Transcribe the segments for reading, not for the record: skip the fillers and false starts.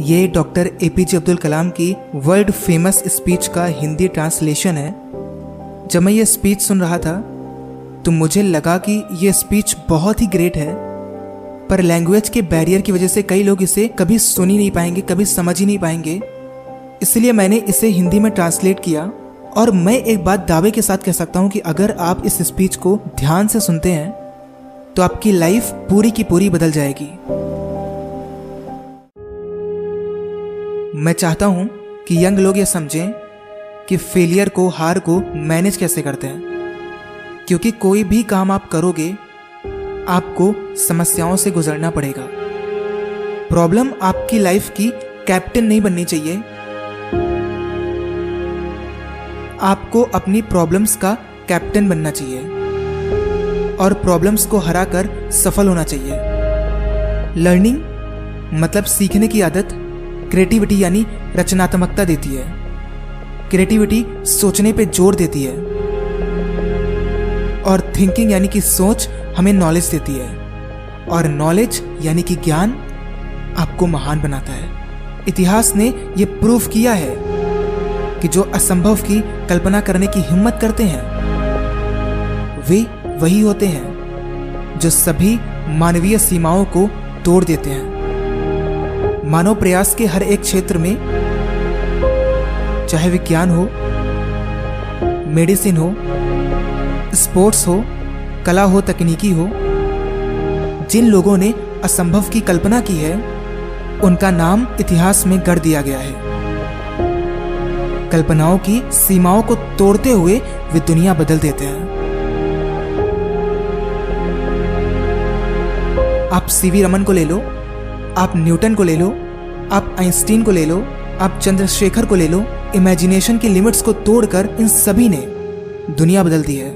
ये doctor APJ Abdul Kalam की world famous speech का हिंदी ट्रांसलेशन है। जब मैं ये स्पीच सुन रहा था तो मुझे लगा कि ये स्पीच बहुत ही ग्रेट है, पर लैंग्वेज के बैरियर की वजह से कई लोग इसे कभी सुन ही नहीं पाएंगे, कभी समझ ही नहीं पाएंगे। इसलिए मैंने इसे हिंदी में ट्रांसलेट किया और मैं एक बात दावे के साथ कह सकता हूँ कि अगर आप इस स्पीच को ध्यान से सुनते हैं तो आपकी लाइफ पूरी की पूरी बदल जाएगी। मैं चाहता हूं कि यंग लोग ये समझें कि फेलियर को, हार को मैनेज कैसे करते हैं, क्योंकि कोई भी काम आप करोगे आपको समस्याओं से गुजरना पड़ेगा। प्रॉब्लम आपकी लाइफ की कैप्टन नहीं बननी चाहिए, आपको अपनी प्रॉब्लम्स का कैप्टन बनना चाहिए और प्रॉब्लम्स को हराकर सफल होना चाहिए। लर्निंग मतलब सीखने की आदत क्रिएटिविटी यानी रचनात्मकता देती है। क्रिएटिविटी सोचने पे जोर देती है और थिंकिंग यानी कि सोच हमें नॉलेज देती है और नॉलेज यानी कि ज्ञान आपको महान बनाता है। इतिहास ने यह प्रूफ किया है कि जो असंभव की कल्पना करने की हिम्मत करते हैं वे वही होते हैं जो सभी मानवीय सीमाओं को तोड़ देते हैं। मानव प्रयास के हर एक क्षेत्र में, चाहे विज्ञान हो, मेडिसिन हो, स्पोर्ट्स हो, कला हो, तकनीकी हो, जिन लोगों ने असंभव की कल्पना की है उनका नाम इतिहास में गढ़ दिया गया है। कल्पनाओं की सीमाओं को तोड़ते हुए वे दुनिया बदल देते हैं। आप सीवी रमन को ले लो, आप न्यूटन को ले लो, आप आइंस्टीन को ले लो, आप चंद्रशेखर को ले लो। इमेजिनेशन की लिमिट्स को तोड़कर इन सभी ने दुनिया बदल दी है।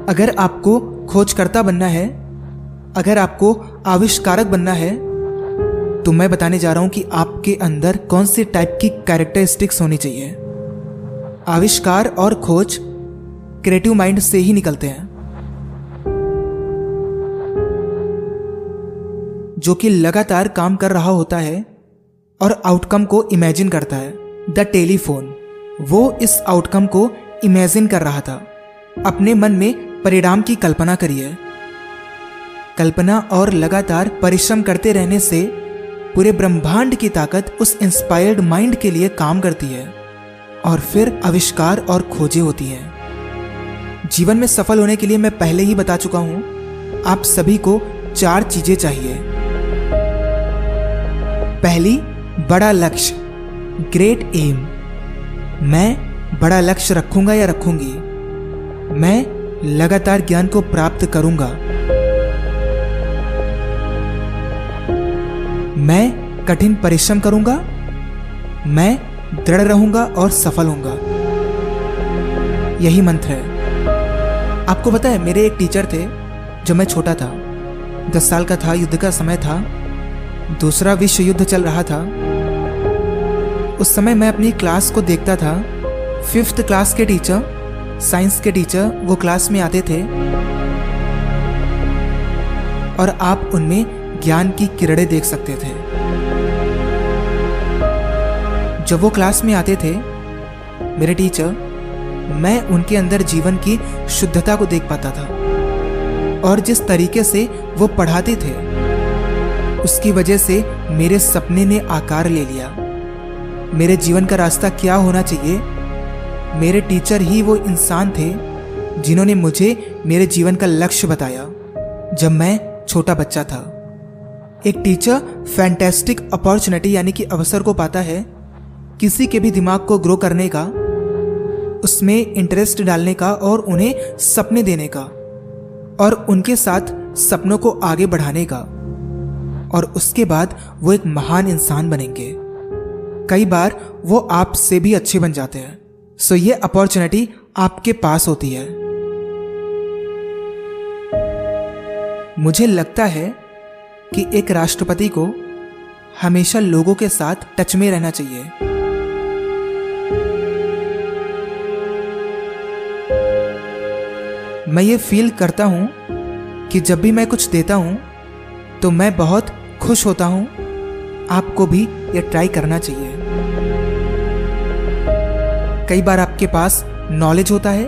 अगर आपको खोजकर्ता बनना है, अगर आपको आविष्कारक बनना है, तो मैं बताने जा रहा हूं कि आपके अंदर कौन सी टाइप की कैरेक्टरिस्टिक्स होनी चाहिए। आविष्कार और खोज क्रिएटिव माइंड से ही निकलते हैं, जो कि लगातार काम कर रहा होता है और आउटकम को इमेजिन करता है। द टेलीफोन, वो इस आउटकम को इमेजिन कर रहा था। अपने मन में परिणाम की कल्पना करिए। कल्पना और लगातार परिश्रम करते रहने से पूरे ब्रह्मांड की ताकत उस इंस्पायर्ड माइंड के लिए काम करती है और फिर आविष्कार और खोजें होती हैं। जीवन में सफल होने के लिए मैं पहले ही बता चुका हूं, आप सभी को 4 चीजें चाहिए। पहली, बड़ा लक्ष्य, ग्रेट एम। मैं बड़ा लक्ष्य रखूंगा या रखूंगी। मैं लगातार ज्ञान को प्राप्त करूंगा। मैं कठिन परिश्रम करूंगा। मैं दृढ़ रहूंगा और सफल होऊंगा। यही मंत्र है। आपको पता है, मेरे एक टीचर थे जब मैं छोटा था, 10 साल का था, युद्ध का समय था, दूसरा विश्व युद्ध चल रहा था। उस समय मैं अपनी क्लास को देखता था। 5th क्लास के टीचर, साइंस के टीचर वो क्लास में आते थे और आप उनमें ज्ञान की किरणें देख सकते थे। जब वो क्लास में आते थे मेरे टीचर, मैं उनके अंदर जीवन की शुद्धता को देख पाता था और जिस तरीके से वो पढ़ाते थे उसकी वजह से मेरे सपने ने आकार ले लिया। मेरे जीवन का रास्ता क्या होना चाहिए, मेरे टीचर ही वो इंसान थे जिन्होंने मुझे मेरे जीवन का लक्ष्य बताया जब मैं छोटा बच्चा था। एक टीचर फैंटास्टिक अपॉर्चुनिटी यानी कि अवसर को पाता है किसी के भी दिमाग को ग्रो करने का, उसमें इंटरेस्ट डालने का और उन्हें सपने देने का और उनके साथ सपनों को आगे बढ़ाने का, और उसके बाद वो एक महान इंसान बनेंगे। कई बार वो आपसे भी अच्छे बन जाते हैं। सो ये अपॉर्चुनिटी आपके पास होती है। मुझे लगता है कि एक राष्ट्रपति को हमेशा लोगों के साथ टच में रहना चाहिए। मैं ये फील करता हूं कि जब भी मैं कुछ देता हूं तो मैं बहुत खुश होता हूँ। आपको भी ये ट्राई करना चाहिए। कई बार आपके पास नॉलेज होता है,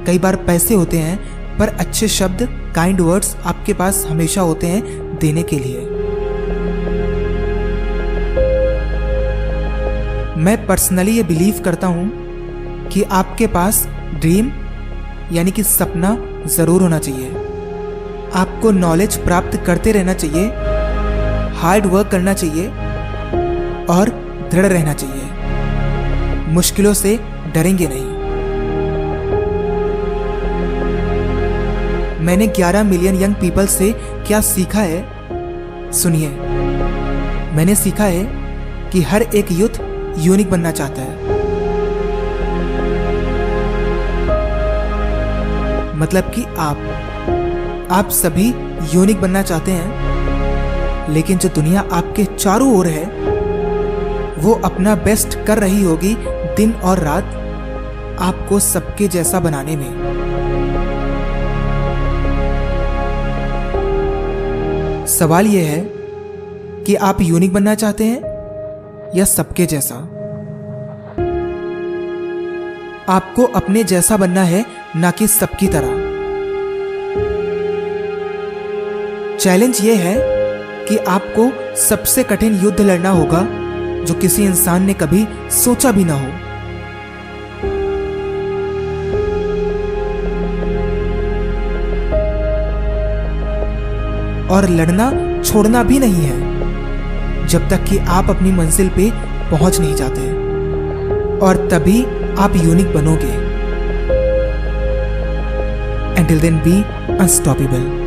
कई बार पैसे होते हैं, पर अच्छे शब्द, काइंड वर्ड्स आपके पास हमेशा होते हैं देने के लिए। मैं पर्सनली ये बिलीव करता हूं कि आपके पास ड्रीम यानी कि सपना जरूर होना चाहिए। आपको नॉलेज प्राप्त करते रहना चाहिए, हार्ड वर्क करना चाहिए और दृढ़ रहना चाहिए। मुश्किलों से डरेंगे नहीं। मैंने 11 मिलियन यंग पीपल से क्या सीखा है, सुनिए। मैंने सीखा है कि हर एक यूथ यूनिक बनना चाहता है। मतलब कि आप सभी यूनिक बनना चाहते हैं, लेकिन जो दुनिया आपके चारों ओर है वो अपना बेस्ट कर रही होगी दिन और रात आपको सबके जैसा बनाने में। सवाल यह है कि आप यूनिक बनना चाहते हैं या सबके जैसा। आपको अपने जैसा बनना है, ना कि सबकी तरह। चैलेंज यह है कि आपको सबसे कठिन युद्ध लड़ना होगा जो किसी इंसान ने कभी सोचा भी ना हो। और लड़ना छोड़ना भी नहीं है जब तक कि आप अपनी मंजिल पे पहुंच नहीं जाते, और तभी आप यूनिक बनोगे। Until then, be unstoppable.